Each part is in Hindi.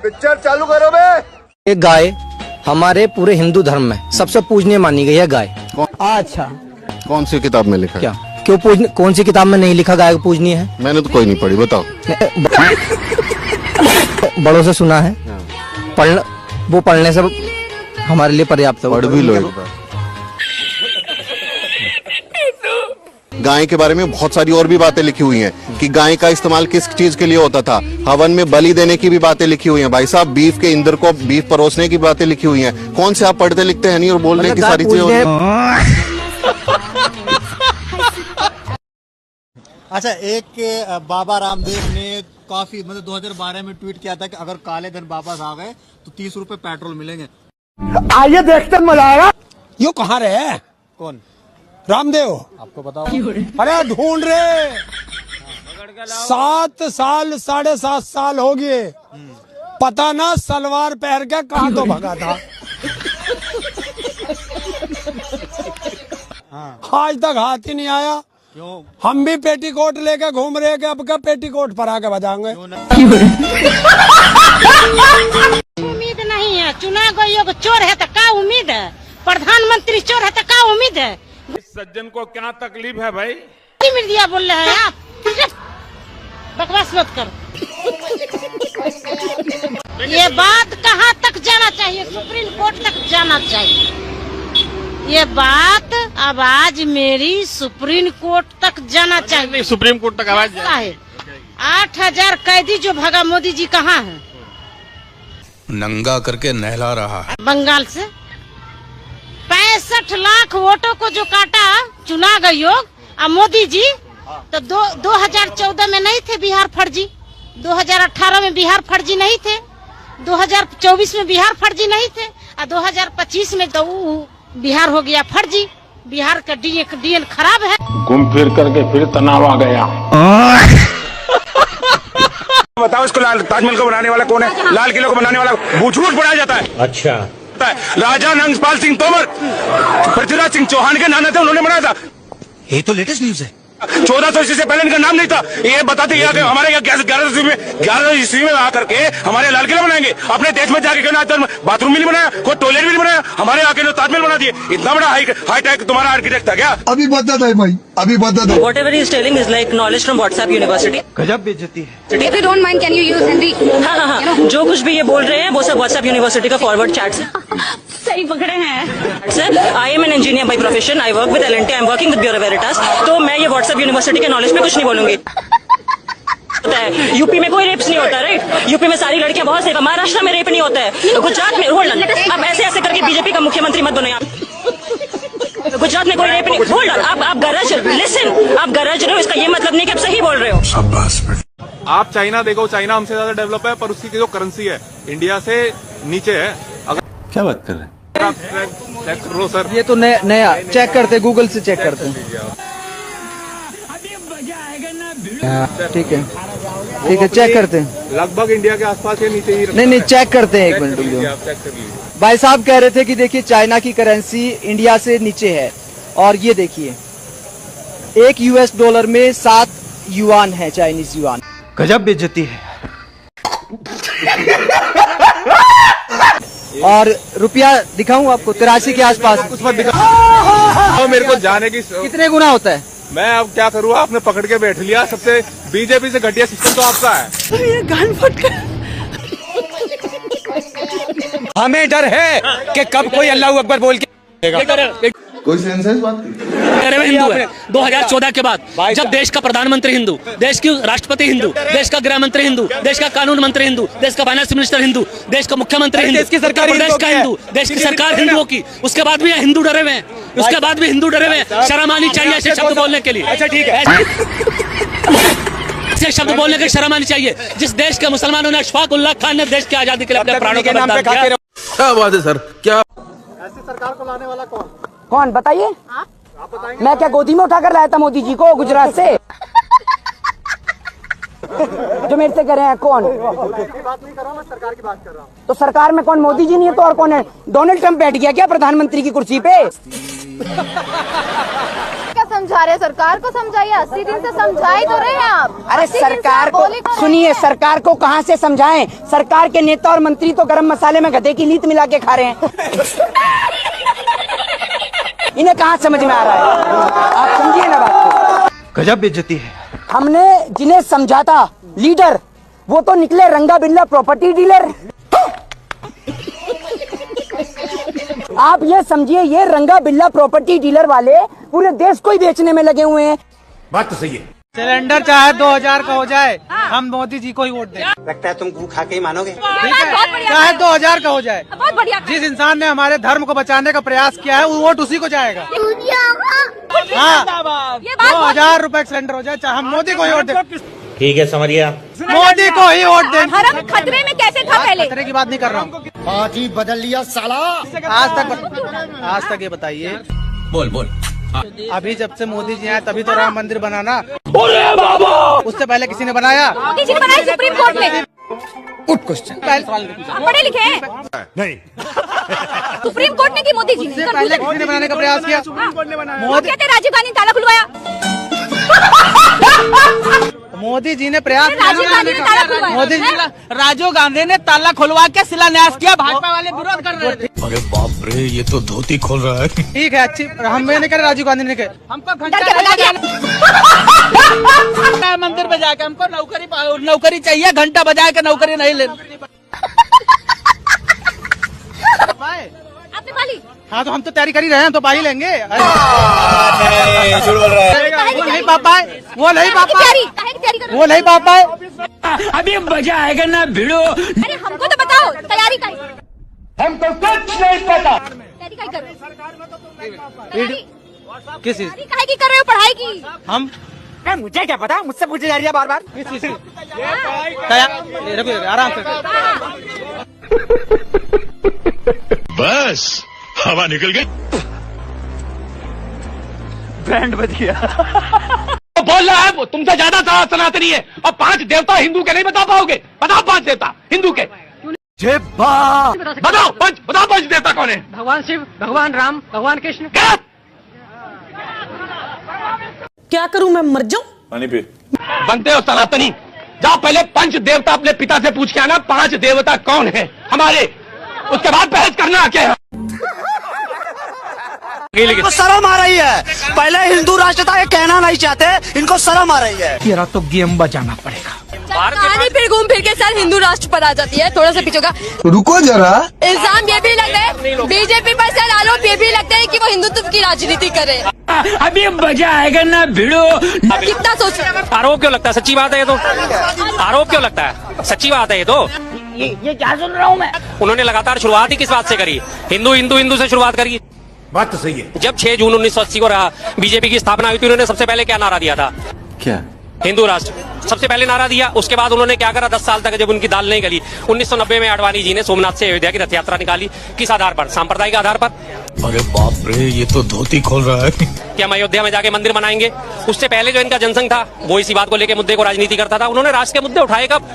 पिक्चर चालू करो बे। एक गाय हमारे पूरे हिंदू धर्म में सबसे पूजनीय मानी गई है गाय। अच्छा, कौन सी किताब में लिखा है? क्या क्यों पूजनीय? कौन सी किताब में नहीं लिखा गाय को पूजनीय है? मैंने तो कोई नहीं पढ़ी, बताओ। बड़ों से सुना है, वो पढ़ने से हमारे लिए पर्याप्त है। पढ़ भी लो एक बार। गाय के बारे में बहुत सारी और भी बातें लिखी हुई हैं कि गाय का इस्तेमाल किस चीज के लिए होता था। हवन में बलि देने की भी बातें लिखी हुई हैं। भाई साहब, बीफ के इंदर को बीफ परोसने की बातें लिखी हुई हैं। कौन से आप पढ़ते लिखते हैं नहीं और बोल रहे हैं कि सारी चीजें। अच्छा, एक बाबा रामदेव ने काफी 2012 में ट्वीट किया था कि अगर काले धन वापस आ गए तो 30 रुपए पेट्रोल मिलेंगे। आइए देखते मजा आएगा। यो कहाँ रहे? कौन? रामदेव। आपको बताओ। अरे ढूंढ रहे, 7 साल 7.5 साल हो गए, पता ना सलवार पहन के कहाँ तो भगा था। आज तक हाथ ही नहीं आया। क्यों? हम भी पेटीकोट लेके घूम रहे हैं, अब क्या पेटीकोट पर आके बजाएंगे? उम्मीद नहीं है, चुना गई चोर है तो क्या उम्मीद है? प्रधानमंत्री चोर है तो क्या उम्मीद है? इस सज्जन को क्या तकलीफ है भाई? मीडिया बोल रहे हैं आप, बकवास मत करो। ये बात कहाँ तक जाना चाहिए? सुप्रीम कोर्ट तक जाना चाहिए ये बात। अब आज मेरी सुप्रीम कोर्ट तक जाना चाहिए। सुप्रीम कोर्ट तक आवाज है। 8,000 कैदी जो भगा, मोदी जी कहाँ है? नंगा करके नहला रहा है बंगाल से। 65 लाख वोटों को जो काटा चुना गई योग, अब मोदी जी तो 2014 में नहीं थे बिहार फर्जी, 2018 में बिहार फर्जी नहीं थे, 2024 में बिहार फर्जी नहीं थे, और 2025 में तो बिहार हो गया फर्जी। बिहार का डीएन खराब है। घूम फिर करके फिर तनाव आ गया। बताओ, इसको ताजमहल को बनाने वाला कौन है? लाल किले को बनाने वाला झूठ बढ़ाया जाता है। अच्छा, राजा नंदपाल सिंह तोमर पृथ्वीराज सिंह चौहान के नाना थे, उन्होंने बनाया था। ये तो लेटेस्ट न्यूज है। 1400 ईस्वी से पहले इनका नाम नहीं था। ये बताते कि हमारे यहाँ 11 ईस्वी में आकर के हमारे लाल किला बनाएंगे। अपने देश में जाके क्यों बाथरूम भी नहीं बनाया, कोई टॉयलेट भी नहीं बनाया, हमारे यहाँ के ताजमहल बना दिए। इतना बड़ा हाई टेक तुम्हारा आर्किटेक्ट था क्या? अभी बदत है भाई, अभी बदत है। Whatever he is telling is like knowledge from WhatsApp University. गजब बेइज्जती है। If you don't mind, can you use Henry? हाँ, जो कुछ भी ये बोल रहे हैं वो सब WhatsApp यूनिवर्सिटी का फॉरवर्ड चैट से सही पकड़े हैं। Sir, I am an engineer by profession, I work with L&T, I am working with bureau Veritas. तो मैं ये WhatsApp यूनिवर्सिटी के नॉलेज में कुछ नहीं बोलूंगी। यूपी में कोई रेप्स नहीं होता, राइट? यूपी में सारी लड़कियां बहुत सेफ है। महाराष्ट्र में रेप नहीं होता है। गुजरात में होल्ड ऑन, अब ऐसे करके बीजेपी का मुख्यमंत्री मत बनो आप। गुजरात में कोई रेप नहीं। होल्ड ऑन, आप गरज लिसन, आप गरज रहे हो, इसका ये मतलब नहीं कि आप सही बोल रहे हो। आप चाइना देखो, चाइना हमसे ज्यादा डेवलप है, पर उसकी जो करेंसी है इंडिया से नीचे है। अगर क्या बात कर रहे हैं? चेक करो सर, ये तो नया चेक करते, गूगल से चेक करते हैं। ठीक है, चेक करते हैं। लगभग इंडिया के आसपास के नीचे ही। नहीं, चेक करते हैं, एक मिनट रुकिए। आप चेक कर लीजिए। भाई साहब कह रहे थे कि देखिए चाइना की करेंसी इंडिया से नीचे है, और ये देखिए $1 US में 7 युआन है, चाइनीज युआन। गजब बेइज्जती है। और रुपया दिखाऊं आपको, 83 के आसपास। उस पर दिखा मेरे को जाने की। कितने गुना होता है? मैं अब क्या करूँ, आपने पकड़ के बैठ लिया। सबसे बीजेपी से घटिया सिस्टम तो आपका है। ये गान फट गया। हमें डर है कि कब कोई अल्लाह अकबर बोल के कोई सेंस है इस बात की? हिंदू है। 2014 के बाद जब देश का प्रधानमंत्री हिंदू, देश की राष्ट्रपति हिंदू, देश का गृह मंत्री हिंदू, देश का कानून मंत्री हिंदू, देश का फाइनेंस मिनिस्टर हिंदू, देश का मुख्यमंत्री हिंदू, प्रदेश का हिंदू, देश की सरकार हिंदुओं की, उसके बाद भी हिंदू डरे हुए हैं, उसके बाद भी हिंदू डरे हुए हैं। शर्म आनी चाहिए ऐसे शब्द बोलने के लिए। अच्छा ठीक है, ऐसे शब्द बोलने की शर्म आनी चाहिए। जिस देश के मुसलमानों ने अशफाक उल्लाह खान ने देश की आजादी के लिए अपने प्राणों का बलिदान किया। क्या बात है सर? क्या ऐसी सरकार को लाने वाला कौन? कौन बताइए? मैं क्या गोदी में उठाकर लाया था मोदी जी को गुजरात से? जो मेरे से कह रहे हैं कौन? की बात नहीं कर रहा, मैं सरकार की बात कर रहा हूँ। तो सरकार में कौन? मोदी जी नहीं है तो और कौन है? डोनाल्ड ट्रंप बैठ गया क्या प्रधानमंत्री की कुर्सी पे? क्या समझ समझा रहे, सरकार को समझाइए, 80 दिन से समझा ही तो रहे हैं आप। अरे सरकार को सुनिए, सरकार को कहाँ से समझाएं? सरकार के नेता और मंत्री तो गरम मसाले में गधे की लीत मिला के खा रहे हैं। इन्हें कहाँ समझ में आ रहा है? आप समझिए ना बात को। गजब बेइज्जती है। हमने जिन्हें समझा था लीडर, वो तो निकले रंगा बिल्ला प्रॉपर्टी डीलर। आप ये समझिए, ये रंगा बिल्ला प्रॉपर्टी डीलर वाले पूरे देश को ही बेचने में लगे हुए हैं। बात तो सही है। सिलेंडर चाहे 2000 का हो जाए, हम मोदी जी को ही वोट दें। लगता है तुम गू खा के ही मानोगे। चाहे 2000 का हो जाए, बहुत बढ़िया। जिस इंसान ने हमारे धर्म को बचाने का प्रयास किया है, वो वोट उसी को जाएगा। हाँ, 2000 रुपए सिलेंडर हो जाए, चाहे हम मोदी को ही वोट दें। ठीक है, समझिए। मोदी को ही वोट दें। धर्म खतरे में कैसे था पहले? खतरे की बात नहीं कर रहा हूँ। आज ही बदल लिया साला। आज तक ये बताइए, बोल अभी जब से मोदी जी आए तभी तो राम मंदिर बना ना। उससे पहले किसी ने बनाया? मोदी जी ने बनाया सुप्रीम कोर्ट में। Good question. आप पढ़े लिखे हैं? नहीं। सुप्रीम कोर्ट ने की, मोदी जी ने। पहले किसी ने बनाने का प्रयास किया? मोदी कहते राजीव गांधी ने ताला खुलवाया। मोदी जी ने प्रयास राजीव गांधी ने ताला खुलवाया। मोदी जी राजीव गांधी ने ताला खुलवा के शिलान्यास किया, भाजपा वाले विरोध कर रहे थे। अरे बाप रे, ये तो धोती खोल रहा है। ठीक है, अच्छी, हम नहीं करे, राजीव गांधी ने कहे हमको मंदिर में जाके हमको नौकरी चाहिए, घंटा बजा के नौकरी नहीं ले। आपने पाली? हाँ, तो हम तो तैयारी कर ही रहे हैं, तो पा ही लेंगे। झूठ बोल रहा है। वो नहीं पा पाए, वो नहीं पा पाए, वो नहीं पा पाए। अभी मजा आएगा ना भिड़ो। अरे हमको तो बताओ, तैयारी का हमको कुछ नहीं पता। तैयारी का कर रहे हो? किस चीज काहे की कर रहे हो? पढ़ाई की? हम? मुझे क्या पता, मुझसे पूछे जा रही है बार बार। किस चीज की? आराम से। बस हवा निकल गई, बैंड बज गया। तो बोल रहा है वो तुमसे ज्यादा सनातनी है। और 5 देवता हिंदू के नहीं बता पाओगे? बताओ 5 देवता हिंदू के। बताओ 5 देवता कौन है? भगवान शिव, भगवान राम, भगवान कृष्ण। क्या करूं, मैं मर जाऊं? बनते हो सनातनी, जाओ पहले 5 देवता अपने पिता से पूछ के आना, 5 देवता कौन है हमारे, उसके बाद बहस करना क्या। इनको शर्म आ रही है। पहले हिंदू राष्ट्र था, ये कहना नहीं चाहते, इनको शर्म आ रही है। तेरा तो गेम बजाना पड़ेगा। कहानी फिर घूम फिर के सर हिंदू राष्ट्र पर आ जाती है। थोड़ा सा पीछे का रुको जरा। इल्जाम ये भी लगता है बीजेपी पर, सर आरोप ये भी लगता है कि वो हिंदुत्व की राजनीति करे। अभी मजा आएगा ना भिड़ो। कितना सोच रहे? आरोप क्यों लगता है? सच्ची बात है ये तो। आरोप क्यों लगता है? सच्ची बात है ये तो। ये क्या सुन रहा हूँ मैं? उन्होंने लगातार शुरुआत ही किस बात से करी? हिंदू हिंदू हिंदू से शुरुआत करी। बात तो सही है। जब 6 जून 1980 को रहा बीजेपी की स्थापना हुई थी, उन्होंने सबसे पहले क्या नारा दिया था? क्या? हिंदू राष्ट्र सबसे पहले नारा दिया। उसके बाद उन्होंने क्या करा? 10 साल तक जब उनकी दाल नहीं गली, 1990 में आडवाणी जी ने सोमनाथ से अयोध्या की रथ यात्रा निकाली। किस आधार पर? सांप्रदायिक आधार पर। अरे बाप रे, ये तो धोती खोल रहा है। कि हम अयोध्या में जाके मंदिर बनाएंगे। उससे पहले जो इनका जनसंघ था, वो इसी बात को लेकर मुद्दे को राजनीति करता था। उन्होंने राष्ट्र के मुद्दे उठाए कब?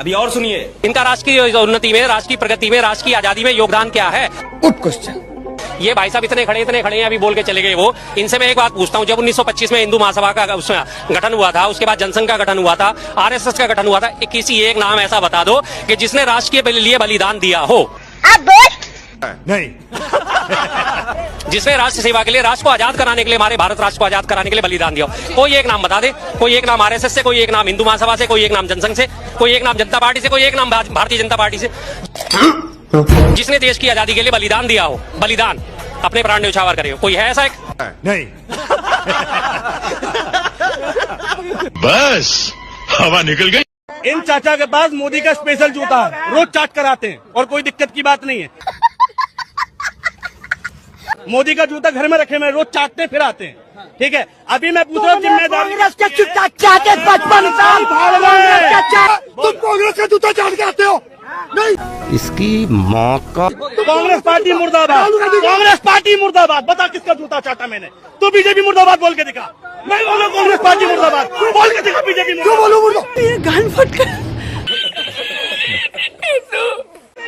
अभी और सुनिए, इनका राष्ट्र की उन्नति में, राष्ट्र की प्रगति में, राष्ट्र की आजादी में योगदान क्या है? Good question. ये भाई साहब इतने खड़े हैं, अभी बोल के चले गए वो। इनसे मैं एक बात पूछता हूँ, जब 1925 में हिंदू महासभा का उसमें गठन हुआ था, उसके बाद जनसंघ का गठन हुआ था, आरएसएस का गठन हुआ था, किसी एक नाम ऐसा बता दो कि जिसने राष्ट्र के लिए बलिदान दिया हो। नहीं। जिसने राष्ट्र सेवा के लिए, राष्ट्र को आजाद कराने के लिए, हमारे भारत राष्ट्र को आजाद कराने के लिए बलिदान दिया हो। कोई एक नाम बता दे। कोई एक नाम आरएसएस से, कोई एक नाम हिंदू महासभा से, कोई एक नाम जनसंघ से, कोई एक नाम जनता पार्टी से, कोई एक नाम भारतीय जनता पार्टी से, जिसने देश की आजादी के लिए बलिदान दिया हो। बलिदान, अपने प्राण न्यौछावर करे हो। कोई है ऐसा एक? नहीं। बस हवा निकल गई। इन चाचा के पास मोदी का स्पेशल जूता है, रोज चाट कराते हैं और कोई दिक्कत की बात नहीं है। मोदी का जूता घर में रखे, मैं रोज चाटते हैं, फिर आते हैं। ठीक है, अभी मैं पूछ रहा हूँ जिम्मेदारी। चाटे 55 साल तुम कांग्रेस का जूता चाट के आते हो? नहीं। इसकी माँ का। कांग्रेस पार्टी मुर्दाबाद, कांग्रेस पार्टी मुर्दाबाद। बता किसका जूता चाटा मैंने? तू बीजेपी मुर्दाबाद बोल के दिखा। मैं बोलूं कांग्रेस पार्टी मुर्दाबाद, बोल के दिखा बीजेपी मुर्दाबाद।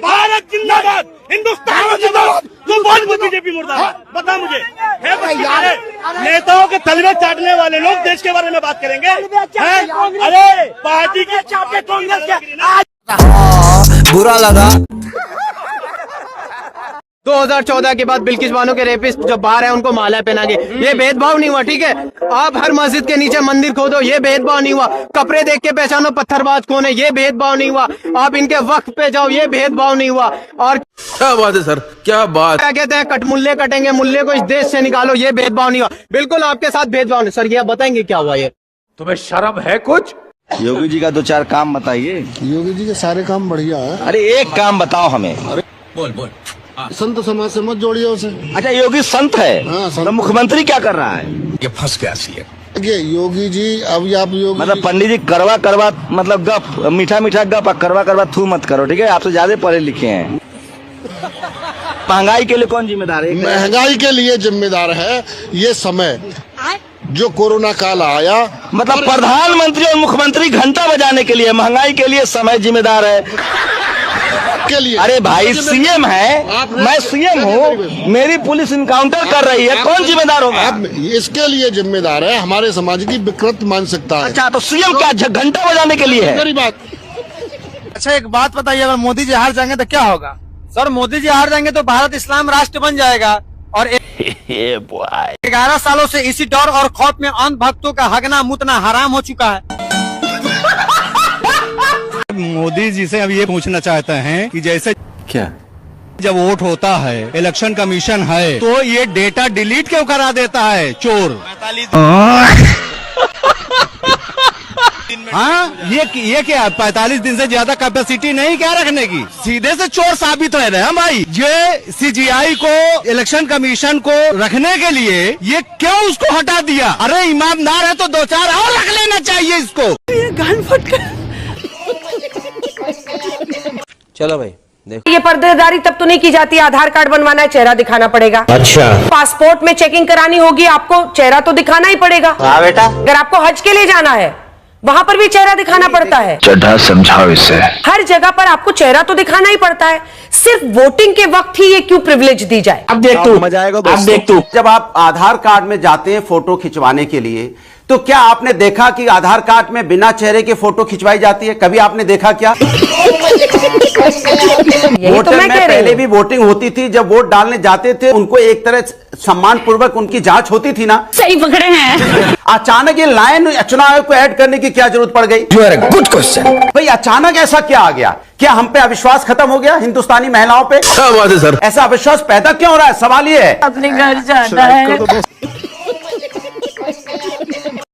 भारत जिंदाबाद, हिंदुस्तान जिंदाबाद। तू बोल बीजेपी मुर्दाबाद, बता मुझे है नेताओं के तलवे चाटने वाले लोग देश के बारे में बात करेंगे? अरे पार्टी के चाटे कांग्रेस के बुरा लगा। 2014 के बाद बिल्किस बानो के रेपिस्ट जो बाहर है उनको माला पहनागे, ये भेदभाव नहीं हुआ, ठीक है। आप हर मस्जिद के नीचे मंदिर खोदो, ये भेदभाव नहीं हुआ। कपड़े देख के पहचानो पत्थरबाज कौन है, ये भेदभाव नहीं हुआ। आप इनके वक्त पे जाओ, ये भेदभाव नहीं हुआ। और क्या बात है सर, क्या बात। क्या कहते हैं, कटमुल्ले कटेंगे, मुल्ले को इस देश से निकालो, ये भेदभाव नहीं हुआ। बिल्कुल आपके साथ भेदभाव नहीं। सर ये आप बताएंगे क्या हुआ? ये तुम्हें शर्म है कुछ? योगी जी का 2-4 काम बताइए। योगी जी के सारे काम बढ़िया है। अरे एक काम बताओ हमें। बोल संत समाज से मत जोड़िए उसे। अच्छा योगी संत है, हाँ, संत। तो मुख्यमंत्री क्या कर रहा है? ये फंस गया सीएम। देखिए योगी जी, अभी आप योगी मतलब पंडित जी करवा मतलब गप, मीठा गप, करवा थू मत करो, ठीक है। आपसे ज्यादा पढ़े लिखे हैं। महंगाई के लिए कौन जिम्मेदार है? महंगाई के लिए जिम्मेदार है ये समय जो कोरोना काल आया। मतलब प्रधानमंत्री और मुख्यमंत्री घंटा बजाने के लिए, महंगाई के लिए समय जिम्मेदार है के लिए। अरे भाई सीएम है, मैं सीएम हूँ, मेरी पुलिस इनकाउंटर कर रही है, कौन जिम्मेदार होगा? इसके लिए जिम्मेदार है हमारे समाज की विकृत मानसिकता है। अच्छा तो सीएम क्या घंटा बजाने के लिए है? मेरी बात। अच्छा एक बात बताइए, अगर मोदी जी हार जाएंगे तो क्या होगा? सर मोदी जी हार जाएंगे तो भारत इस्लाम राष्ट्र बन जाएगा। और 11 सालों से इसी डर और खौफ में अंध भक्तों का हगना मुतना हराम हो चुका है। मोदी जी से अब ये पूछना चाहते हैं कि जैसे क्या जब वोट होता है, इलेक्शन कमीशन है, तो ये डेटा डिलीट क्यों करा देता है चोर? हाँ ये क्या 45 दिन से ज्यादा कैपेसिटी नहीं क्या रखने की? सीधे से चोर साबित हो रहे हैं भाई। ये सीजीआई को, इलेक्शन कमीशन को रखने के लिए ये क्यों उसको हटा दिया? अरे ईमानदार है तो 2-4 और रख लेना चाहिए इसको। चलो भाई देखो। ये पर्देदारी तब तो नहीं की जाती, आधार कार्ड बनवाना है चेहरा दिखाना पड़ेगा। अच्छा पासपोर्ट में चेकिंग करानी होगी, आपको चेहरा तो दिखाना ही पड़ेगा। हाँ बेटा। अगर आपको हज के लिए जाना है वहां पर भी चेहरा दिखाना पड़ता है। चढ़ा समझाओ इसे। हर जगह पर आपको चेहरा तो दिखाना ही पड़ता है, सिर्फ वोटिंग के वक्त ही ये क्यों प्रिविलेज दी जाए? अब देख तू, मजा आएगा अब देख तू। जब आप आधार कार्ड में जाते हैं फोटो खिंचवाने के लिए, तो क्या आपने देखा कि आधार कार्ड में बिना चेहरे के फोटो खिंचवाई जाती है? कभी आपने देखा क्या? वोटर में पहले भी वोटिंग होती थी, जब वोट डालने जाते थे उनको एक तरह सम्मान पूर्वक उनकी जांच होती थी ना। सही पकड़े हैं। अचानक ये लाइन चुनाव आयोग को ऐड करने की क्या जरूरत पड़ गई? Good question. भाई अचानक ऐसा क्या आ गया? क्या हम पे अविश्वास खत्म हो गया हिंदुस्तानी महिलाओं पे? क्या बात है सर? ऐसा अविश्वास पैदा क्यों हो रहा है? सवाल ये है। अपने घर जाना है।